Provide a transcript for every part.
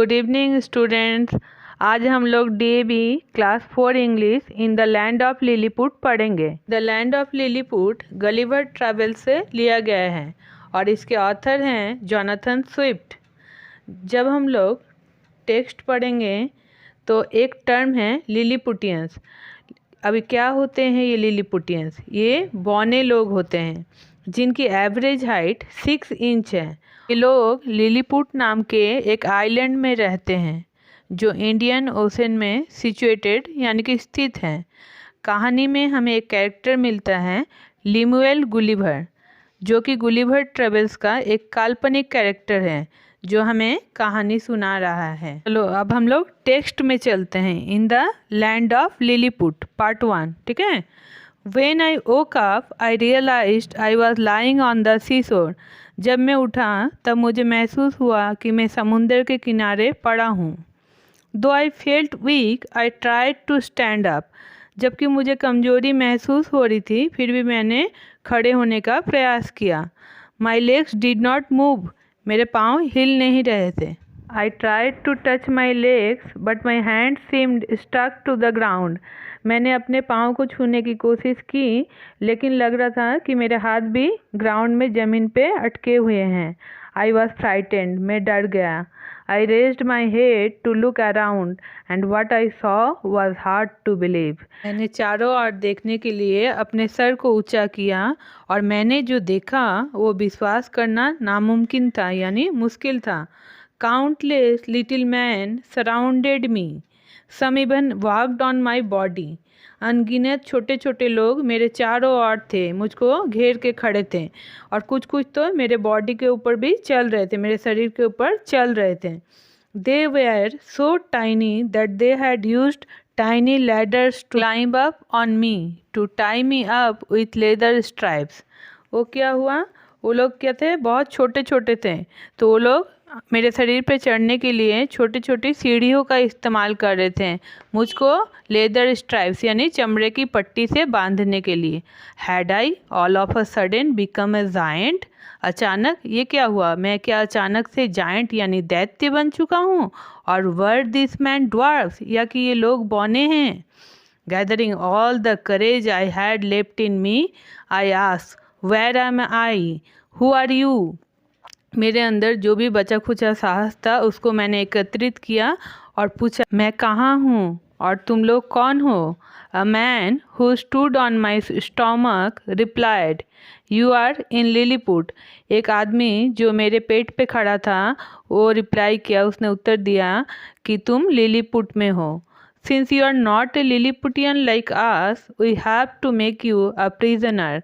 Good evening students. आज हम लोग DAV class 4 English in the land of Lilliput पढ़ेंगे। The land of Lilliput Gulliver travel से लिया गया है और इसके ऑथर हैं जोनाथन स्विफ्ट। जब हम लोग टेक्स्ट पढ़ेंगे तो एक टर्म है लिलीपुटियंस। अभी क्या होते हैं ये लिलीपुटियंस? ये बौने लोग होते हैं जिनकी एवरेज हाइट 6 इंच है। ये लोग लिलीपुट नाम के एक आइलैंड में रहते हैं जो इंडियन ओशन में सिचुएटेड यानी कि स्थित है। कहानी में हमें एक कैरेक्टर मिलता है लिमुएल गुलिवर, जो कि गुलिवर ट्रेवल्स का एक काल्पनिक कैरेक्टर है जो हमें कहानी सुना रहा है। चलो अब हम लोग टेक्स्ट में चलते हैं। In the land of Lilliput part 1, ठीक है। When I woke up, I realized I was lying on the seashore. जब मैं उठा तब मुझे महसूस हुआ कि मैं समुंदर के किनारे पड़ा हूँ। Though I felt weak, I tried to stand up. जबकि मुझे कमजोरी महसूस हो रही थी फिर भी मैंने खड़े होने का प्रयास किया। My legs did not move. मेरे पाँव हिल नहीं रहे थे। I tried to touch my legs, but my hands seemed stuck to the ground. मैंने अपने पाँव को छूने की कोशिश की लेकिन लग रहा था कि मेरे हाथ भी ग्राउंड में ज़मीन पे अटके हुए हैं। आई वॉज फ्राइटेंड, मैं डर गया। I raised my head to look around and what I saw was hard to believe. मैंने चारों ओर देखने के लिए अपने सर को ऊंचा किया और मैंने जो देखा वो विश्वास करना नामुमकिन था यानी मुश्किल था। Countless little man surrounded me, some even walked on my body. अनगिनत छोटे छोटे लोग मेरे चारों ओर थे, मुझको घेर के खड़े थे और कुछ कुछ तो मेरे बॉडी के ऊपर भी चल रहे थे, मेरे शरीर के ऊपर चल रहे थे। They were so tiny that they had used tiny ladders to climb up on me to tie me up with leather stripes. वो क्या हुआ, वो लोग क्या थे, बहुत छोटे छोटे थे, तो वो लोग मेरे शरीर पे चढ़ने के लिए छोटी छोटी सीढ़ियों का इस्तेमाल कर रहे थे मुझको लेदर स्ट्राइप्स यानी चमड़े की पट्टी से बांधने के लिए। Had I all of a sudden become a giant? अचानक ये क्या हुआ, मैं क्या अचानक से जायंट यानी दैत्य बन चुका हूँ? और वर दिस मैन ड्वार्फ्स, या कि ये लोग बौने हैं? Gathering all the courage I had left in me I asked where am I, who are you? मेरे अंदर जो भी बचा खुचा साहस था उसको मैंने एकत्रित किया और पूछा, मैं कहाँ हूँ और तुम लोग कौन हो? A man who stood on my stomach replied, you are in Lilliput. एक आदमी जो मेरे पेट पे खड़ा था वो रिप्लाई किया, उसने उत्तर दिया कि तुम लिलीपुट में हो। Since you are not a Lilliputian like us, we have to make you a prisoner.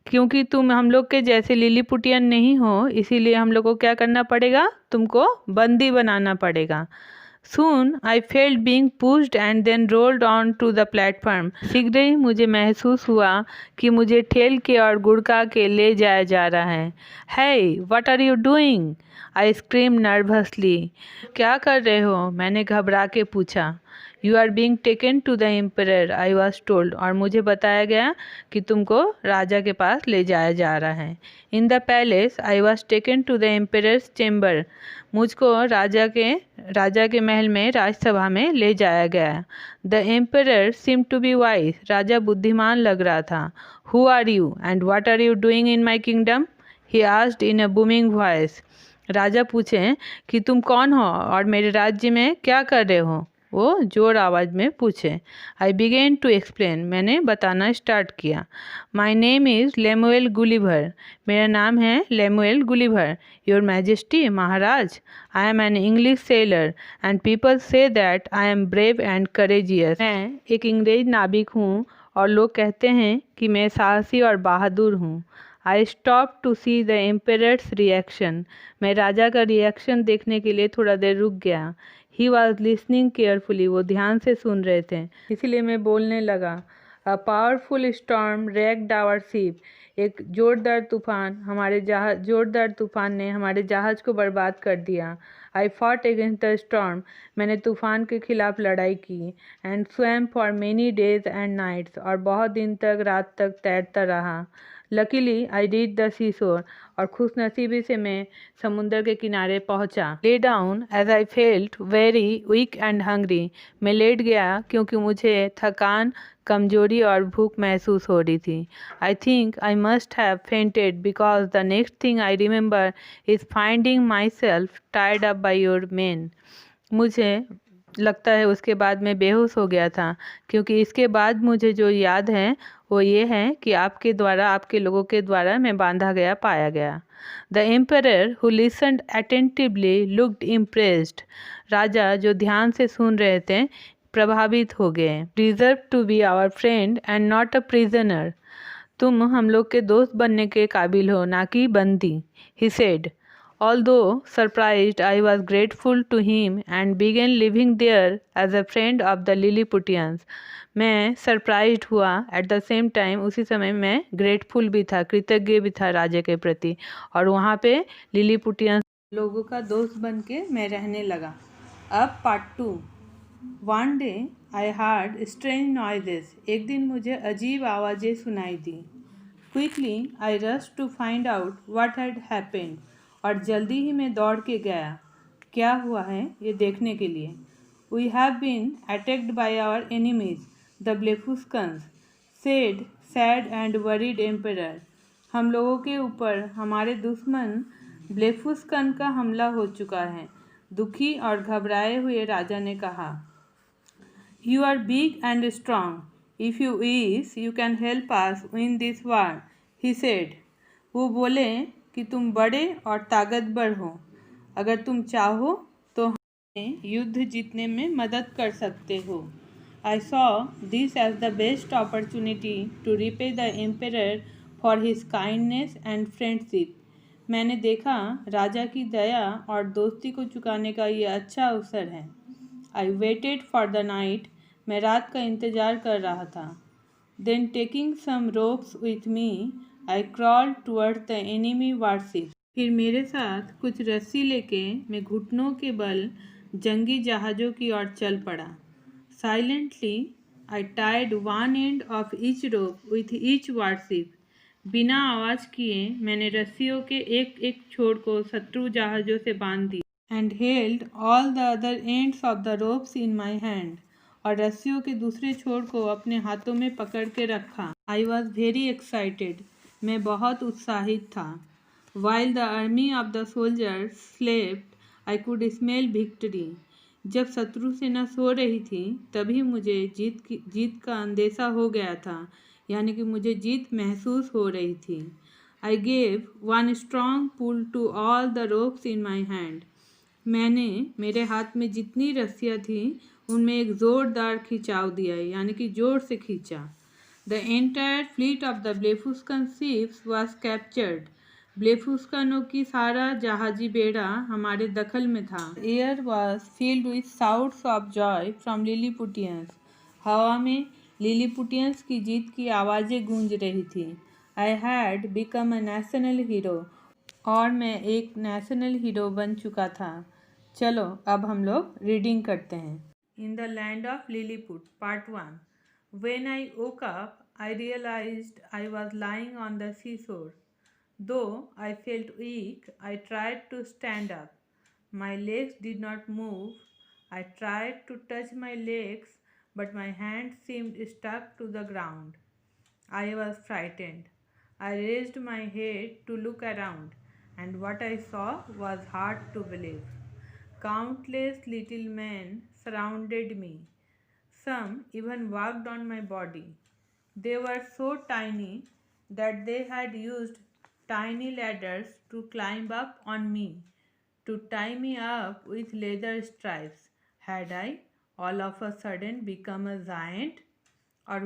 क्योंकि तुम हम लोग के जैसे लिलीपुटियन नहीं हो इसीलिए हम लोग को क्या करना पड़ेगा, तुमको बंदी बनाना पड़ेगा। Soon I felt being pushed and then rolled on to the platform. शीघ्र ही मुझे महसूस हुआ कि मुझे ठेल के और गुड़का के ले जाया जा रहा है। Hey what are you doing? I scream nervously. क्या कर रहे हो? मैंने घबरा के पूछा। You are being taken to the emperor I was told. और मुझे बताया गया कि तुमको राजा के पास ले जाया जा रहा है। In the palace I was taken to the emperor's chamber. मुझको राजा के महल में राजसभा में ले जाया गया। The emperor seemed to be wise. राजा बुद्धिमान लग रहा था। Who are you and what are you doing in my kingdom? He asked in a booming voice. राजा पूछे कि तुम कौन हो और मेरे राज्य में क्या कर रहे हो? वो जोर आवाज़ में पूछे। आई बिगेन टू एक्सप्लेन। मैंने बताना स्टार्ट किया। My name is Lemuel Gulliver. मेरा नाम है Lemuel Gulliver. Your majesty, Maharaj, I am an English seller and people say that I am brave and courageous. मैं एक अंग्रेज नाविक हूँ और लोग कहते हैं कि मैं साहसी और बहादुर हूँ। I stop to see the emperor's reaction. मैं राजा का रिएक्शन देखने के लिए थोड़ा देर रुक गया। He was listening carefully. वो ध्यान से सुन रहे थे, इसीलिए मैं बोलने लगा। A powerful storm wrecked our ship. एक जोरदार तूफान ने हमारे जहाज को बर्बाद कर दिया। I fought against the storm. मैंने तूफान के खिलाफ लड़ाई की। And swam for many days and nights. और बहुत दिन तक रात तक तैरता रहा। Luckily I reach the sea shore, और खुशनसीबी से मैं समुंदर के किनारे पहुंचा। Lay down as I felt very weak and hungry, मैं लेट गया क्योंकि मुझे थकान, कमजोरी और भूख महसूस हो रही थी। I think I must have fainted because the next thing I remember is finding my self tired up by your main. मुझे लगता है उसके बाद मैं बेहोश हो गया था, क्योंकि इसके बाद मुझे जो याद है वो ये है कि आपके लोगों के द्वारा मैं बांधा गया पाया गया। The emperor who listened attentively looked impressed, राजा जो ध्यान से सुन रहे थे प्रभावित हो गए। Deserve to be our friend and not a prisoner, तुम हम लोग के दोस्त बनने के काबिल हो, ना कि बंदी। He said, although surprised, I was grateful to him and began living there as a friend of the Lilliputians. मैं सरप्राइज्ड हुआ, एट द सेम टाइम उसी समय मैं ग्रेटफुल भी था, कृतज्ञ भी था राजा के प्रति, और वहाँ पे लिलीपुटियंस लोगों का दोस्त बन के मैं रहने लगा। अब part 2। One day I heard strange noises, एक दिन मुझे अजीब आवाज़ें सुनाई दी। Quickly I rush to find out what had happened, और जल्दी ही मैं दौड़ के गया क्या हुआ है ये देखने के लिए। We have been attacked by our enemies the Blefuscans, said sad and worried emperor, हम लोगों के ऊपर हमारे दुश्मन ब्लेफुस्कन का हमला हो चुका है, दुखी और घबराए हुए राजा ने कहा। You are big and strong. If you wish, you can help us win this war, he said. वो बोले कि तुम बड़े और ताकतवर हो, अगर तुम चाहो तो हमें युद्ध जीतने में मदद कर सकते हो। I saw this as the best opportunity to repay the emperor for his kindness and friendship. मैंने देखा राजा की दया और दोस्ती को चुकाने का ये अच्छा अवसर है। I waited for the night, मैं रात का इंतज़ार कर रहा था। Then taking some ropes with me, I crawled towards the enemy warship. फिर मेरे साथ कुछ रस्सी लेके मैं घुटनों के बल जंगी जहाज़ों की ओर चल पड़ा। Silently, I tied one end of each rope with each warship. बिना आवाज़ किए मैंने रस्सियों के एक एक छोर को शत्रु जहाज़ों से बांध दिया। And held all the other ends of the ropes in my hand, और रस्सियों के दूसरे छोर को अपने हाथों में पकड़ के रखा। I was very excited, मैं बहुत उत्साहित था। While the army of the soldiers slept, I could smell victory. जब शत्रु सेना सो रही थी तभी मुझे जीत का अंदेशा हो गया था, यानी कि मुझे जीत महसूस हो रही थी। I gave one strong pull to all the ropes in my hand. मैंने मेरे हाथ में जितनी रस्सियाँ थीं उनमें एक ज़ोरदार खिंचाव दिया, यानी कि ज़ोर से खींचा। The entire fleet of the Blefuscan ships was captured, ब्लेफुस्कनों की सारा जहाजी बेड़ा हमारे दखल में था। Air was filled with shouts of joy from Lilliputians, हवा में लिलीपुटियंस की जीत की आवाज़ें गूंज रही थी। I had become a national hero, और मैं एक नेशनल हीरो बन चुका था। चलो अब हम लोग रीडिंग करते हैं। In the land of Lilliput part 1। When I woke up I realised I was lying on the sea shore. Though I felt weak I tried to stand up, my legs did not move. I tried to touch my legs but my hand seemed stuck to the ground. I was frightened. I raised my head to look around, and what I saw was hard to believe. Countless little men surrounded me. Some even walked on my body. They were so tiny that they had used tiny ladders to climb up on me, to tie me up with leather stripes. Had I all of a sudden become a giant, or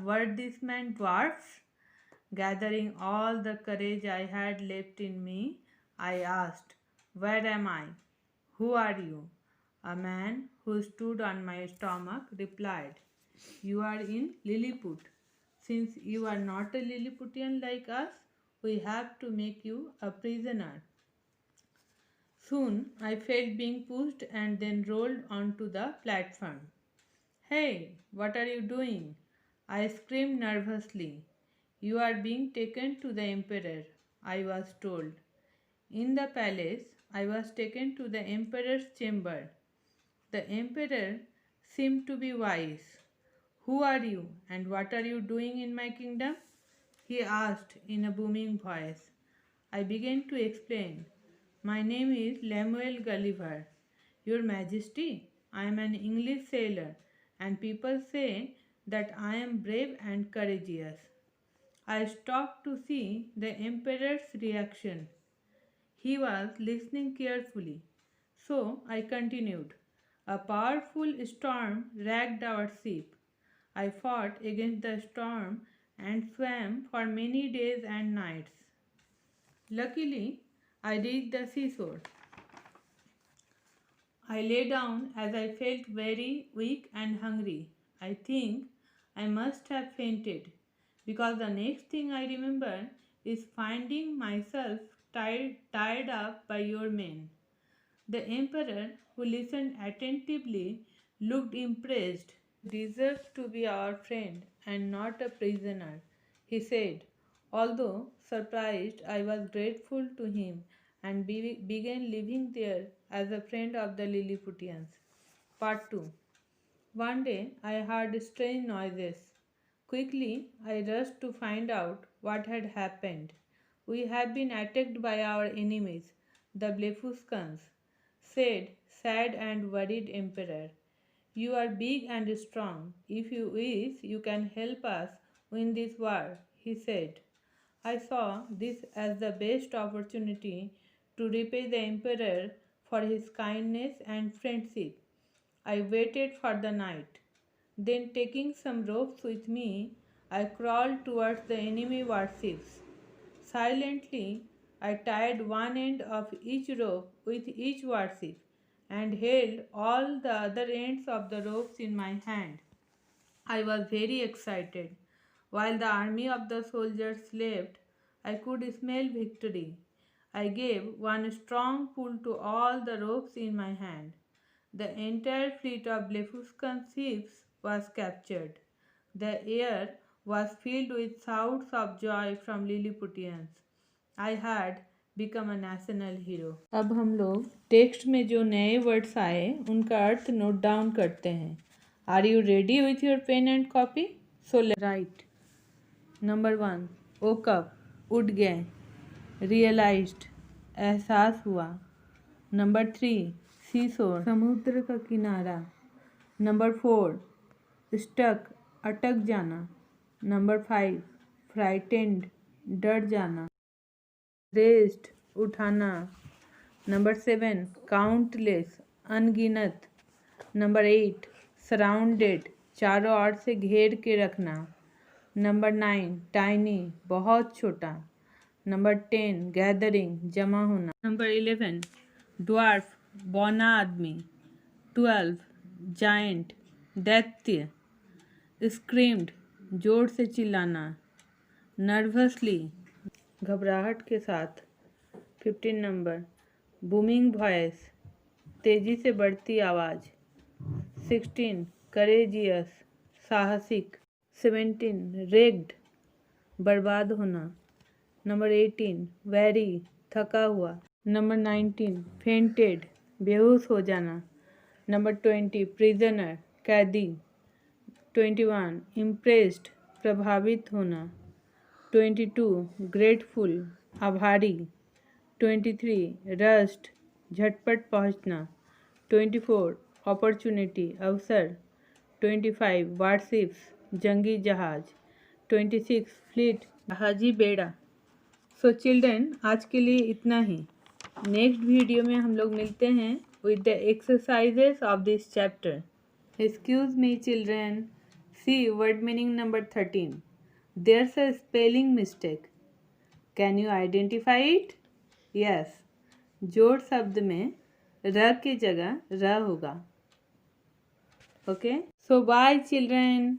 were these men dwarfs? Gathering all the courage I had left in me, I asked, "Where am I? Who are you?" A man who stood on my stomach replied, "You are in Lilliput. Since you are not a Lilliputian like us, we have to make you a prisoner." Soon I felt being pushed and then rolled onto the platform. "Hey, what are you doing?" I screamed nervously. You are being taken to the emperor, I was told. In the palace, I was taken to the emperor's chamber. The emperor seemed to be wise. Who are you and what are you doing in my kingdom? He asked in a booming voice. I began to explain. My name is Lemuel Gulliver. Your Majesty, I am an English sailor, and people say that I am brave and courageous. I stopped to see the Emperor's reaction. He was listening carefully. So I continued. A powerful storm wrecked our ship. I fought against the storm and swam for many days and nights. Luckily, I reached the seashore. I lay down as I felt very weak and hungry. I think I must have fainted because the next thing I remember is finding myself tied up by your men. The emperor, who listened attentively, looked impressed. "You deserve to be our friend and not a prisoner," he said. Although surprised, I was grateful to him and began living there as a friend of the Lilliputians. Part 2. One day I heard strange noises. Quickly I rushed to find out what had happened. "We have been attacked by our enemies, the Blefuscans," said sad and worried emperor. "You are big and strong. If you wish, you can help us win this war," he said. I saw this as the best opportunity to repay the emperor for his kindness and friendship. I waited for the night. Then, taking some ropes with me, I crawled towards the enemy warships. Silently, I tied one end of each rope with each warship and held all the other ends of the ropes in my hand. I was very excited. While the army of the soldiers slept, I could smell victory. I gave one strong pull to all the ropes in my hand. The entire fleet of Blefuscan ships was captured. The air was filled with shouts of joy from Lilliputians. I had become a national hero. अब हम लोग text में जो नए words आए उनका अर्थ note down करते हैं. Are you ready with your pen and copy? So write. Number 1, woke up, उठ गए. realized, एहसास हुआ. नंबर 3, सीशोर, समुद्र का किनारा. नंबर 4, स्टक, अटक जाना. नंबर 5, फ्राइटेंड, डर जाना. रेस्ट, उठाना. नंबर 7, काउंटलेस, अनगिनत. नंबर 8, सराउंडेड, चारों ओर से घेर के रखना. नंबर 9, टाइनी, बहुत छोटा. नंबर 10, गैदरिंग, जमा होना. नंबर 11, ड्वार्फ, बौना आदमी. 12, जायंट, दैत्य. स्क्रीम्ड, जोर से चिल्लाना. नर्वसली, घबराहट के साथ. 15 नंबर, बूमिंग वॉइस, तेजी से बढ़ती आवाज़. 16, करेजियस, साहसिक. 17, रेग्ड, बर्बाद होना. नंबर 18, वेरी, थका हुआ. नंबर 19, फेंटेड, बेहोश हो जाना. नंबर 20, प्रिजनर, कैदी. 21, इम्प्रेस्ड, प्रभावित होना. 22, ग्रेटफुल, आभारी. 23, रस्ट, झटपट पहुंचना. 24, अपॉर्चुनिटी, अवसर. 25, वारशिप्स, जंगी जहाज. 26, फ्लीट, जहाजी बेड़ा. सो चिल्ड्रन, आज के लिए इतना ही. नेक्स्ट वीडियो में हम लोग मिलते हैं with the exercises of this chapter. Excuse me children, see word meaning number 13. There's a spelling mistake. Can you identify it? Yes. जोड़ शब्द में र की जगह र होगा. Okay. So bye children.